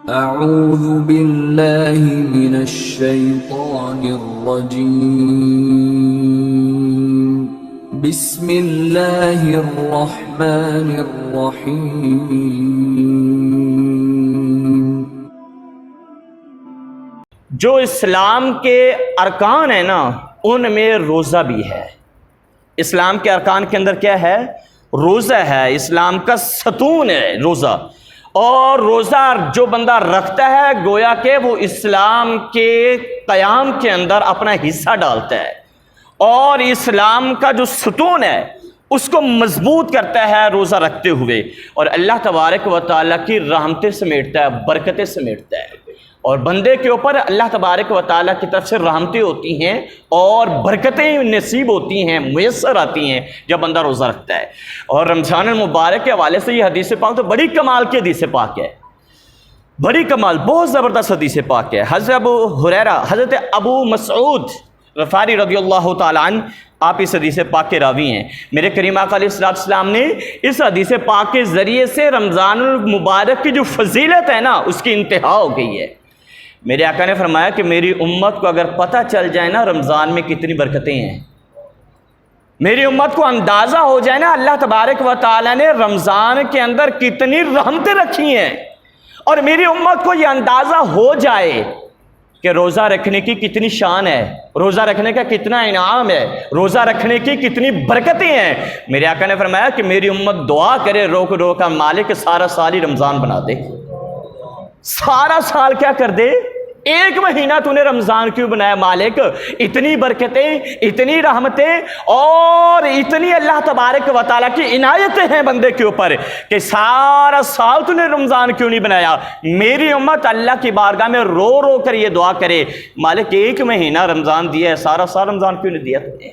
اعوذ باللہ من الشیطان الرجیم بسم اللہ الرحمن الرحیم۔ جو اسلام کے ارکان ہیں نا، ان میں روزہ بھی ہے۔ اسلام کے ارکان کے اندر کیا ہے؟ روزہ ہے۔ اسلام کا ستون ہے روزہ، اور روزہ جو بندہ رکھتا ہے گویا کہ وہ اسلام کے قیام کے اندر اپنا حصہ ڈالتا ہے، اور اسلام کا جو ستون ہے اس کو مضبوط کرتا ہے روزہ رکھتے ہوئے، اور اللہ تبارک و تعالیٰ کی رحمتیں سمیٹتا ہے، برکتیں سمیٹتا ہے، اور بندے کے اوپر اللہ تبارک و تعالیٰ کی طرف سے رحمتیں ہوتی ہیں اور برکتیں نصیب ہوتی ہیں، میسر آتی ہیں جب بندہ روزہ رکھتا ہے۔ اور رمضان المبارک کے حوالے سے یہ حدیث پاک تو بڑی کمال کی حدیث پاک ہے، بڑی کمال، بہت زبردست حدیث پاک ہے۔ حضرت ابو مسعود غفاری رضی اللہ تعالیٰ عنہ آپ اس حدیث پاک کے راوی ہیں۔ میرے کریم آقا علیہ السلام نے اس حدیث پاک کے ذریعے سے رمضان المبارک کی جو فضیلت ہے نا اس کی انتہا ہو گئی ہے۔ میرے آقا نے فرمایا کہ میری امت کو اگر پتہ چل جائے نا رمضان میں کتنی برکتیں ہیں، میری امت کو اندازہ ہو جائے نا اللہ تبارک و تعالیٰ نے رمضان کے اندر کتنی رحمتیں رکھی ہیں، اور میری امت کو یہ اندازہ ہو جائے کہ روزہ رکھنے کی کتنی شان ہے، روزہ رکھنے کا کتنا انعام ہے، روزہ رکھنے کی کتنی برکتیں ہیں، میرے آقا نے فرمایا کہ میری امت دعا کرے روک روکا مالک سارا سال ہی رمضان بنا دے۔ سارا سال کیا کر دے؟ ایک مہینہ تو نے رمضان کیوں بنایا مالک؟ اتنی برکتیں، اتنی رحمتیں اور اتنی اللہ تبارک و تعالیٰ کی عنایتیں ہیں بندے کے اوپر کہ سارا سال تو نے رمضان کیوں نہیں بنایا؟ میری امت اللہ کی بارگاہ میں رو رو کر یہ دعا کرے، مالک ایک مہینہ رمضان دیا ہے، سارا سال رمضان کیوں نہیں دیا تم نے؟